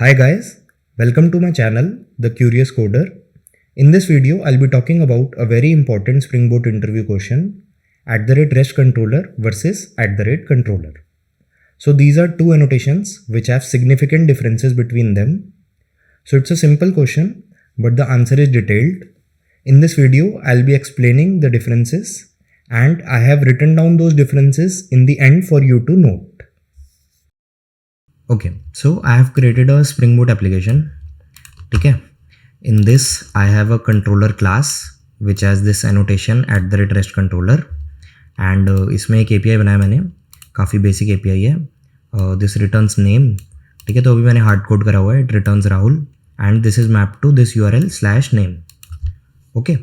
Hi guys, welcome to my channel, The Curious Coder. In this video, I'll be talking about a very important Spring Boot interview question, @REST controller versus @controller. So these are two annotations which have significant differences between them. So it's a simple question, but the answer is detailed. In this video, I'll be explaining the differences and I have written down those differences in the end for you to note. Okay, so I have created a Spring Boot application. ठीक है, in this I have a controller class which has this annotation @REST controller and इसमें एक API बनाया मैंने, काफ़ी basic API है. This returns name. ठीक है, तो अभी मैंने हार्ड कोड करा हुआ है. It returns Rahul and this is mapped to this URL/name. Okay,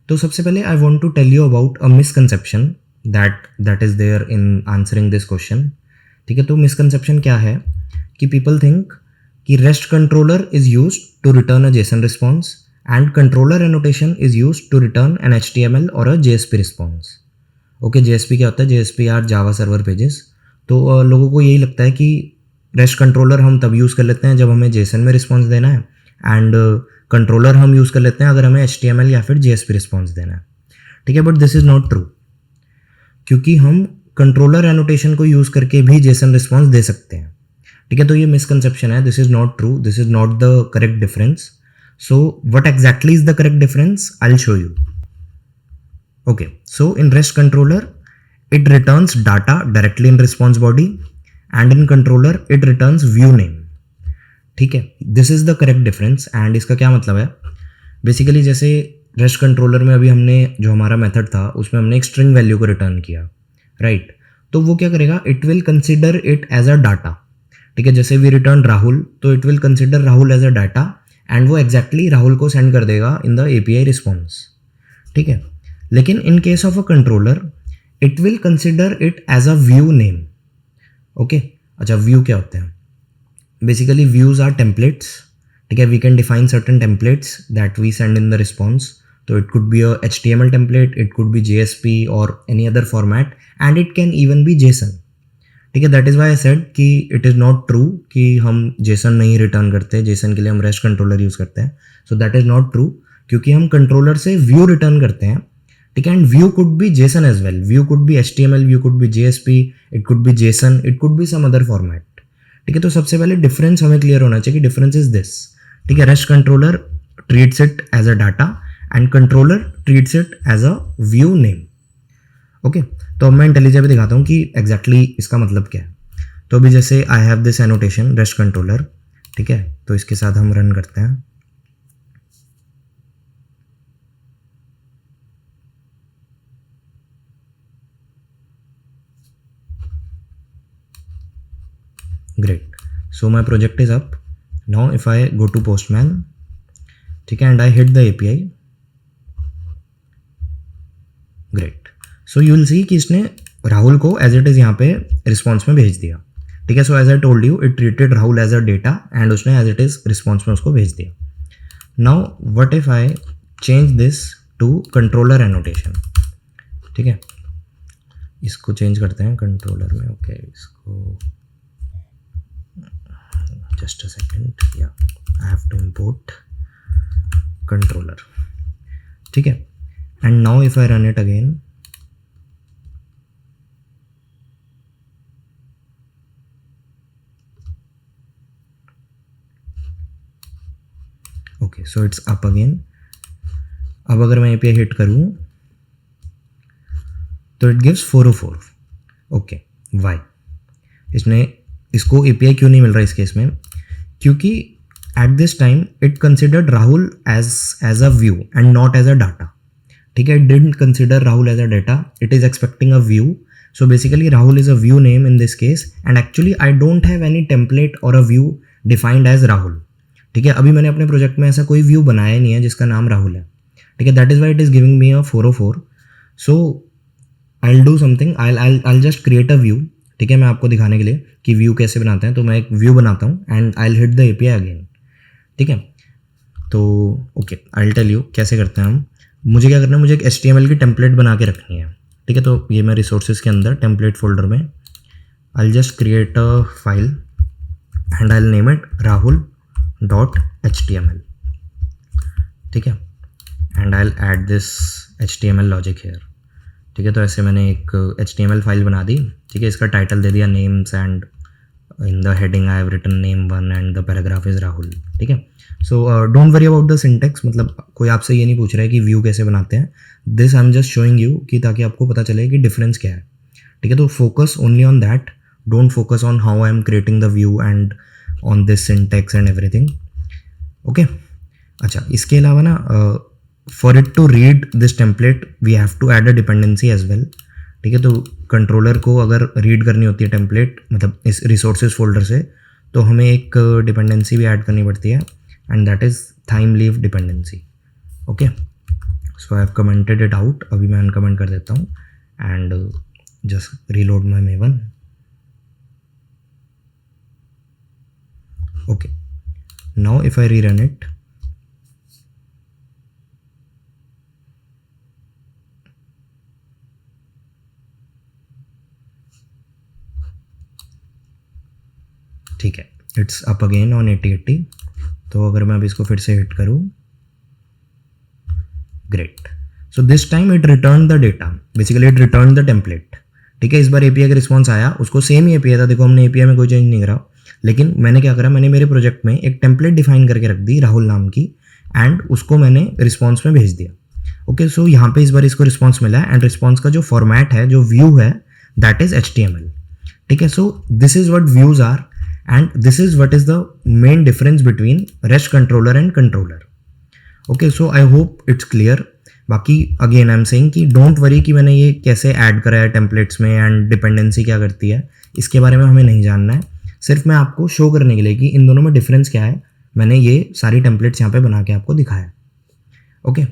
तो सबसे पहले I want to tell you about a misconception that is there in answering this question. ठीक है, तो मिसकंसेप्शन क्या है कि पीपल थिंक कि rest controller is used to return a JSON response and controller annotation is used to return an HTML और a JSP response. Okay, JSP क्या होता है? JSP are Java server pages. तो लोगों को यही लगता है कि रेस्ट कंट्रोलर हम तब यूज़ कर लेते हैं जब हमें जेसन में रिस्पॉन्स देना है एंड कंट्रोलर हम यूज़ कर लेते हैं अगर हमें HTML या फिर JSP रिस्पॉन्स देना है. ठीक है, but this is not true, क्योंकि हम कंट्रोलर एनोटेशन को यूज़ करके भी जेसन रिस्पॉन्स दे सकते हैं. ठीक है, तो ये मिसकंसेप्शन है. This is not true, this is not the correct difference. So what exactly is the correct difference? I will show you. Okay, so in rest controller it returns data directly in response body and in controller it returns view name. ठीक है, this is the correct difference. And इसका क्या मतलब है? Basically जैसे rest controller में अभी हमने जो हमारा मेथड था उसमें हमने एक स्ट्रिंग वैल्यू को रिटर्न किया, राइट. तो वो क्या करेगा? It will consider it as a data. ठीक है, जैसे वी रिटर्न राहुल तो it will consider Rahul as a data and वो एग्जैक्टली राहुल को सेंड कर देगा इन द API रिस्पॉन्स. ठीक है, लेकिन in case of a controller it will consider it as a view name. Okay, अच्छा, व्यू क्या होते हैं? Basically views are templates. ठीक है, we can define certain templates that we send in the response. So it could be a HTML template, it could be JSP or any other format and it can even be JSON. ठीक है, that is why I said कि it is not true कि हम JSON नहीं return करते. JSON के लिए हम REST कंट्रोलर यूज़ करते हैं. So that is not true, क्योंकि हम कंट्रोलर से व्यू रिटर्न करते हैं. ठीक है, and view could be JSON as well. View could be HTML, view could be JSP, it could be JSON, it could be some other format. ठीक है, तो सबसे पहले डिफरेंस हमें क्लियर होना चाहिए कि डिफरेंस इज दिस. ठीक है, REST controller treats it as a data and controller treats it as a view name. Okay, तो अब मैं इंटेलिजेबल दिखाता हूँ कि एग्जैक्टली इसका मतलब क्या है. तो अभी जैसे I have this annotation rest controller. ठीक है, तो इसके साथ हम रन करते हैं. Great, so my project is up now. If I go to Postman, ठीक है, and I hit the API. Great, so you will see कि इसने राहुल को एज इट इज़ यहाँ पे रिस्पॉन्स में भेज दिया. ठीक है, so as I told you it treated Rahul as a data and उसने एज इट इज़ रिस्पॉन्स में उसको भेज दिया. Now what if I change this to controller annotation. ठीक है, इसको चेंज करते हैं कंट्रोलर में. ओके, इसको जस्ट अ सेकेंड, या I have to import controller. ठीक है, and now if I run it again, okay, so it's up again. अब अगर मैं API हिट करूँ तो it gives 404. Okay, why? इसने इसको API क्यों नहीं मिल रहा इस केस में? क्योंकि at this time it considered Rahul as a view and not as a data. ठीक है, it didn't consider Rahul as a data, it is expecting a view. So basically Rahul is a view name in this case and actually I don't have any template or a view defined as Rahul. ठीक है, अभी मैंने अपने project में ऐसा कोई view बनाया नहीं है जिसका नाम राहुल है. ठीक है, that is why it is giving me a 404. So I'll do something, I'll just create a view. ठीक है, मैं आपको दिखाने के लिए कि व्यू कैसे बनाते हैं. तो मैं एक व्यू बनाता हूँ and I'll hit the API again. ठीक है, तो ओके, I'll tell you कैसे करते हैं हम. मुझे क्या करना है? मुझे एक HTML की टेम्पलेट बना के रखनी है. ठीक है, तो ये मैं रिसोर्सेज के अंदर टेम्पलेट फोल्डर में I'll just create a file. And I will name it rahul.html. ठीक है, and I will add this HTML logic here. ठीक है, तो ऐसे मैंने एक HTML फाइल बना दी. ठीक है, इसका टाइटल दे दिया names and in the heading I have written name 1 and the paragraph is Rahul. ठीक है, so don't worry about the syntax. मतलब कोई आपसे ये नहीं पूछ रहा है कि व्यू कैसे बनाते हैं. This I am just showing you कि ताकि आपको पता चले कि डिफरेंस क्या है. ठीक है, तो focus only on that, don't focus on how I am creating the view and on this syntax and everything. Okay, अच्छा, इसके अलावा ना for it to read this template we have to add a dependency as well. ठीक है, तो controller को अगर read करनी होती है टेम्पलेट, मतलब इस रिसोर्सेज फोल्डर से, तो हमें एक डिपेंडेंसी भी ऐड करनी पड़ती है and that is Thymeleaf dependency. Okay, so I have commented it out. अभी मैं अनकमेंट कर देता हूँ and just reload my Maven. Okay, now if I rerun it, ठीक है, इट्स अप अगेन ऑन 8080. तो अगर मैं अब इसको फिर से हिट करूँ, great. So this time it return the data, basically it return the template. ठीक है, इस बार एपीआई का रिस्पॉन्स आया, उसको सेम ही एपीआई था. देखो हमने एपीआई में कोई चेंज नहीं करा, लेकिन मैंने क्या करा, मैंने मेरे प्रोजेक्ट में एक टेम्पलेट डिफाइन करके रख दी राहुल नाम की एंड उसको मैंने रिस्पॉन्स में भेज दिया. ओके, सो यहाँ पे इस बार इसको रिस्पॉन्स मिला एंड रिस्पॉन्स का जो फॉर्मेट है, जो व्यू है, दैट इज HTML. ठीक है, so this is what views are and this is what is the main difference between REST controller and controller. Okay, so I hope it's clear. बाकी again I am saying कि don't worry कि मैंने ये कैसे add करा है templates में and dependency क्या करती है, इसके बारे में हमें नहीं जानना है. सिर्फ मैं आपको शो करने के लिए कि इन दोनों में डिफरेंस क्या है, मैंने ये सारी टेम्पलेट्स यहाँ पे बना के आपको दिखाया. Okay,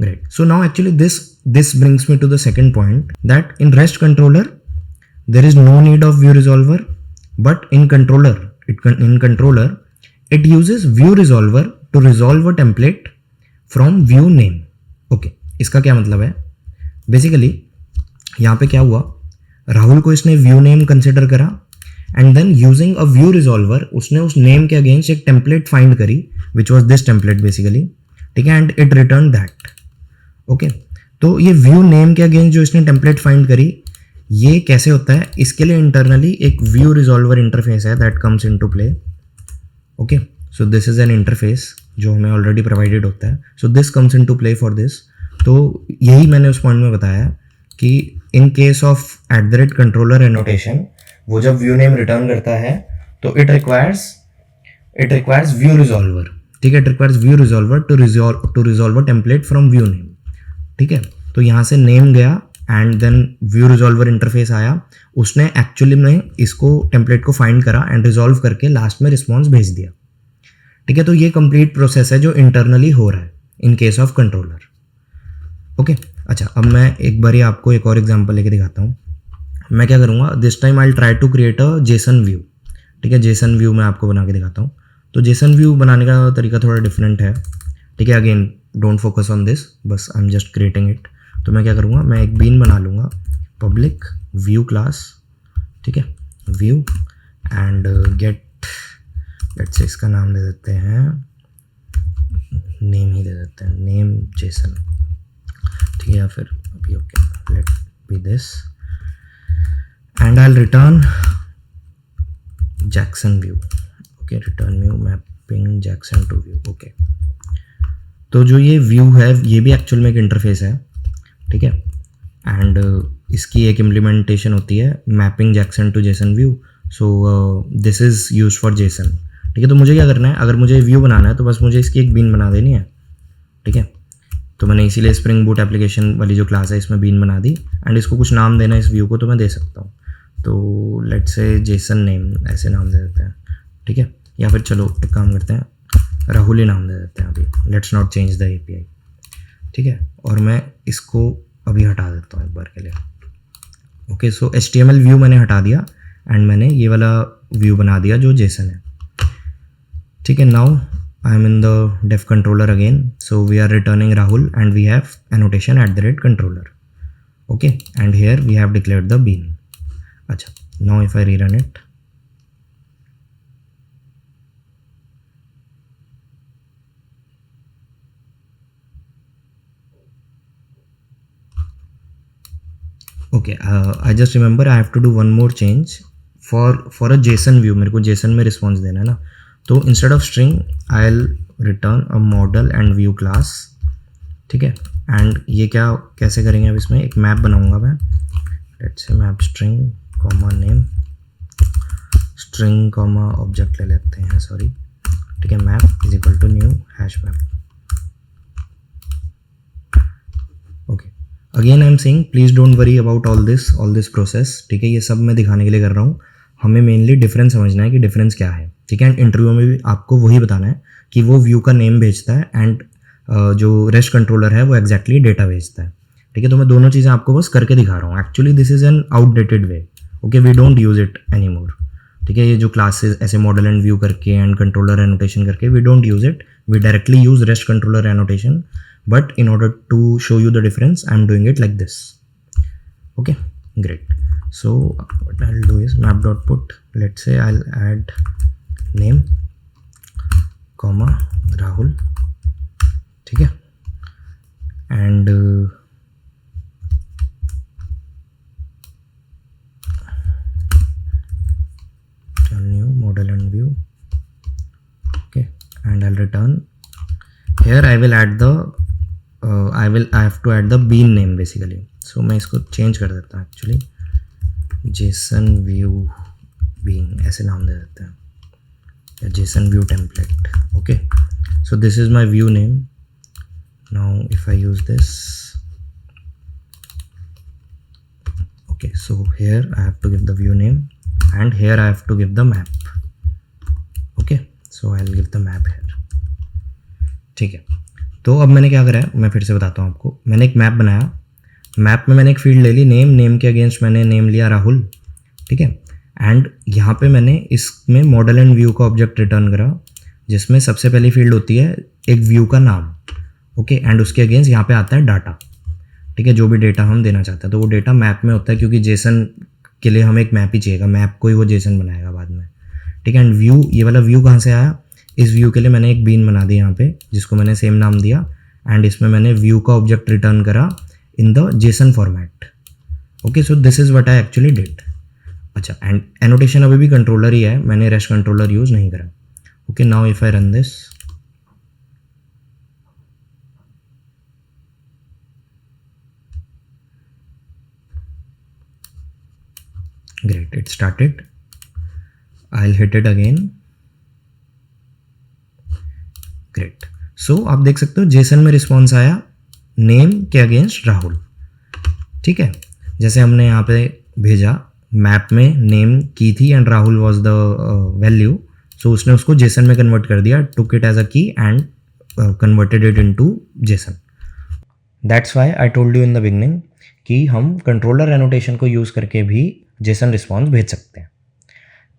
great. So now actually this brings me to the second point, that in REST controller there is no need of view resolver. But in controller, it uses view resolver to resolve a template from view name. Okay, इसका क्या मतलब है? Basically, यहाँ पे क्या हुआ, राहुल को इसने view name consider करा and then using a view resolver उसने उस name के against एक template find करी which was this template basically. ठीक है, and it returned that. Okay, तो ये view name के against जो इसने template find करी, ये कैसे होता है, इसके लिए इंटरनली एक व्यू रिजॉल्वर इंटरफेस है that comes into play. Okay, so this is an interface जो हमें ऑलरेडी प्रोवाइडेड होता है. So this comes into play for this. तो यही मैंने उस पॉइंट में बताया कि इन केस ऑफ @controller एनोटेशन, वो जब व्यू नेम रिटर्न करता है तो इट रिक्वायर्स व्यू रिजॉल्वर. ठीक है, it requires view resolver to resolve a template from view name. ठीक है, तो यहाँ से नेम गया and then view resolver interface आया, उसने एक्चुअली में इसको टेम्पलेट को फाइंड करा एंड रिजॉल्व करके लास्ट में रिस्पॉन्स भेज दिया. ठीक है, तो ये कंप्लीट प्रोसेस है जो इंटरनली हो रहा है इन केस ऑफ कंट्रोलर. ओके, अच्छा, अब मैं एक बार आपको एक और एग्जांपल लेके दिखाता हूँ. मैं क्या करूँगा, this time I will try to create a JSON view. ठीक है, जेसन व्यू मैं आपको बना के दिखाता हूँ. तो जेसन व्यू बनाने का तरीका थोड़ा डिफरेंट है. ठीक है, again don't focus on this, बस I am just creating it. तो मैं क्या करूँगा, मैं एक बीन बना लूँगा, पब्लिक व्यू क्लास. ठीक है, view and gate, let's say इसका नाम दे देते हैं, नेम ही दे देते हैं, नेम जेसन. ठीक है, या फिर अभी okay, let be this and I will return Jackson view. Okay, return view mapping Jackson two view. Okay, तो जो ये व्यू है ये भी एक्चुअल में एक इंटरफेस है. ठीक है, एंड इसकी एक इम्प्लीमेंटेशन होती है mapping Jackson two JSON view. So this is use for JSON. ठीक है, तो मुझे क्या करना है, अगर मुझे व्यू बनाना है तो बस मुझे इसकी एक बीन बना देनी है. ठीक है, तो मैंने इसीलिए स्प्रिंग बूट एप्लीकेशन वाली जो क्लास है इसमें बीन बना दी एंड इसको कुछ नाम देना है इस व्यू को, तो मैं दे सकता हूँ. तो लेट्स से जेसन नेम ऐसे नाम दे देते हैं. ठीक है, या फिर चलो एक काम करते हैं, राहुल ही नाम दे देते हैं अभी. Let's not change the API. ठीक है, और मैं इसको अभी हटा देता हूँ एक बार के लिए. ओके, सो HTML व्यू मैंने हटा दिया एंड मैंने ये वाला व्यू बना दिया जो जेसन है. ठीक है, now I am in the def controller again. So we are returning Rahul and we have annotation @controller. Okay, and here we have declared the bean. अच्छा, now if I rerun it, okay, I just remember I have to do one more change for a JSON view. मेरे को JSON में response देना है ना, तो instead of string I will return a model and view class. ठीक है, and ये क्या कैसे करेंगे, अब इसमें एक मैप बनाऊंगा मैं. Let's say map string comma name, string comma object ले लेते हैं, सॉरी. ठीक है, map is equal to new hash map. Okay, again I am saying please don't worry about all this process. ठीक है, ये सब मैं दिखाने के लिए कर रहा हूँ. हमें मेनली डिफरेंस समझना है कि डिफरेंस क्या है. ठीक है, एंड इंटरव्यू में भी आपको वही बताना है कि वो व्यू का नेम भेजता है एंड जो रेस्ट कंट्रोलर है वो एग्जैक्टली डेटा भेजता है. ठीक है, तो मैं दोनों चीज़ें आपको बस करके दिखा रहा हूँ. Actually this is an outdated way. Okay, we don't use it any more. ठीक है, ये जो क्लासेस ऐसे मॉडल एंड व्यू करके एंड कंट्रोलर एनोटेशन करके, we don't use it. We directly use rest controller annotation, but in order to show you the difference I'm doing it like this. Okay, great. So what I'll do is map.put, let's say I'll add name comma Rahul. ठीक है, and new model and view. Okay, and I'll return. Here I will add the I have to add the bean name basically. So मैं इसको change कर देता हूँ actually, Jason view been ऐसे नाम दे देते हैं, या JSON view template. Okay, so this is my view name. Now if I use this, okay, so here I have to give the view name and here I have to give the map. Okay, so I will give the map here. ठीक है, तो अब मैंने क्या करा है मैं फिर से बताता हूँ आपको. मैंने एक मैप बनाया, मैप में मैंने एक फील्ड ले ली नेम, नेम के अगेंस्ट मैंने नेम लिया राहुल. ठीक है, एंड यहाँ पे मैंने इसमें मॉडल एंड व्यू का ऑब्जेक्ट रिटर्न करा, जिसमें सबसे पहली फील्ड होती है एक व्यू का नाम. ओके, एंड उसके अगेंस्ट यहाँ पे आता है डाटा. ठीक है, जो भी डेटा हम देना चाहते हैं, तो वो डेटा मैप में होता है, क्योंकि जेसन के लिए हमें एक मैप ही चाहिएगा, मैप को ही वो जेसन बनाएगा बाद में. ठीक है, एंड व्यू, ये वाला व्यू कहाँ से आया, इस व्यू के लिए मैंने एक बीन बना दी यहाँ पे, जिसको मैंने सेम नाम दिया, एंड इसमें मैंने व्यू का ऑब्जेक्ट रिटर्न करा in the JSON format. Okay, so this is what I actually did. अच्छा, एंड एनोटेशन अभी भी कंट्रोलर ही है, मैंने रेस्ट कंट्रोलर यूज नहीं करा. Okay, now if I run this, great, it started. I will hit it again. Great, so आप देख सकते हो जेसन में रिस्पॉन्स आया नेम के अगेंस्ट राहुल. ठीक है, जैसे हमने यहाँ पे भेजा, मैप में नेम की थी and Rahul was the value, so उसने उसको जेसन में कन्वर्ट कर दिया, टुक इट एज अ की and converted it into Jason. That's why I told you in the beginning कि हम कंट्रोलर एनोटेशन को यूज़ करके भी जेसन रिस्पॉन्स भेज सकते हैं.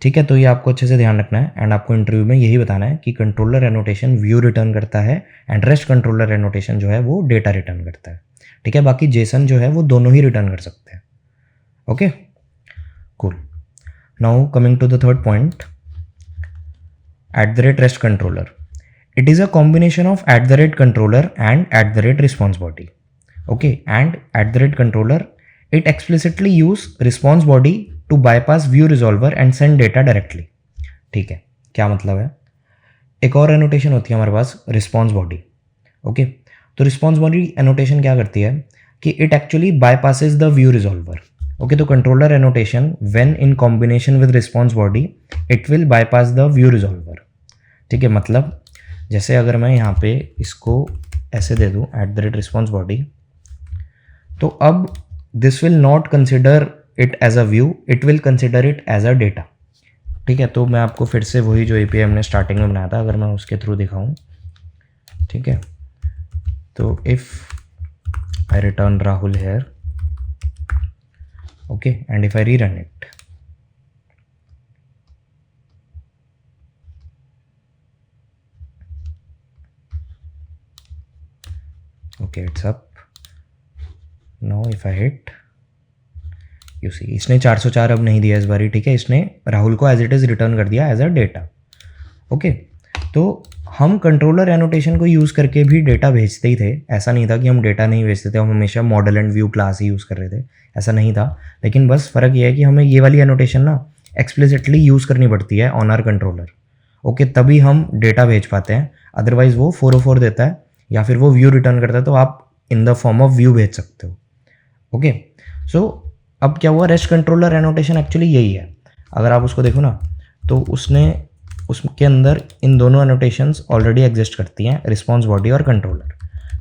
ठीक है, तो ये आपको अच्छे से ध्यान रखना है, एंड आपको इंटरव्यू में यही बताना है कि कंट्रोलर एनोटेशन व्यू रिटर्न करता है एंड रेस्ट कंट्रोलर एनोटेशन जो है वो डेटा रिटर्न करता है. ठीक है, बाकी जेसन जो है वो दोनों ही रिटर्न कर सकते हैं. Okay, cool. Now coming to the third point, @rest controller. It is a combination of @controller and @response body. Okay, and @controller, it explicitly use response body to bypass view resolver and send data directly. ठीक है, क्या मतलब है, एक और annotation होती है हमारे पास रिस्पॉन्स बॉडी. ओके, तो रिस्पॉन्स बॉडी एनोटेशन क्या करती है कि it actually bypasses the view resolver. Okay, तो controller annotation when in combination with response body it will bypass the view resolver. ठीक है, मतलब जैसे अगर मैं यहाँ पे इसको ऐसे दे दूँ @response body, तो अब this will not consider it as a view, it will consider it as a data. ठीक है, तो मैं आपको फिर से वही जो API हमने स्टार्टिंग में बनाया था, अगर मैं उसके थ्रू दिखाऊं. ठीक है, तो if I return Rahul here, okay, and if I rerun it, okay, it's up. Now if I hit, you see इसने 404 अब नहीं दिया इस बारी. ठीक है, इसने राहुल को एज इट इज़ रिटर्न कर दिया एज अ डेटा. ओके, तो हम कंट्रोलर एनोटेशन को यूज़ करके भी डेटा भेजते ही थे, ऐसा नहीं था कि हम डेटा नहीं भेजते थे, हम हमेशा model and view class he use कर रहे थे, ऐसा नहीं था। लेकिन बस फ़र्क ये है कि हमें ये वाली एनोटेशन ना एक्सप्लिसिटली यूज़ करनी पड़ती है ऑन आर कंट्रोलर। ओके, तभी हम डेटा भेज पाते हैं, अदरवाइज वो 404 देता है या फिर वो व्यू रिटर्न करता है, तो आप in the form of view भेज सकते हो। ओके, सो अब क्या हुआ, रेस्ट कंट्रोलर एनोटेशन एक्चुअली यही है। अगर आप उसको देखो ना तो उसके अंदर इन दोनों एनोटेशंस ऑलरेडी एग्जिस्ट करती हैं, रिस्पॉन्स बॉडी और कंट्रोलर।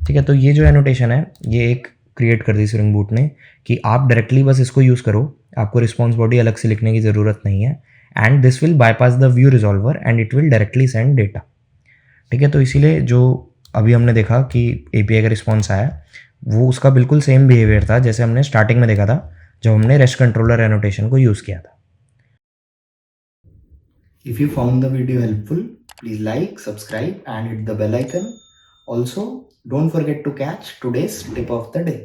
ठीक है, तो ये जो एनोटेशन है ये एक क्रिएट कर दी स्प्रिंग बूट ने कि आप डायरेक्टली बस इसको यूज़ करो, आपको रिस्पॉन्स बॉडी अलग से लिखने की ज़रूरत नहीं है, and this will bypass the view resolver and it will directly send data. ठीक है, तो इसीलिए जो अभी हमने देखा कि एपीआई का रिस्पॉन्स आया वो उसका बिल्कुल सेम बिहेवियर था जैसे हमने स्टार्टिंग में देखा था जब हमने रेस्ट कंट्रोलर एनोटेशन को यूज़ किया था। If you found the video helpful, please like, subscribe and hit the bell icon. Also, don't forget to catch today's tip of the day.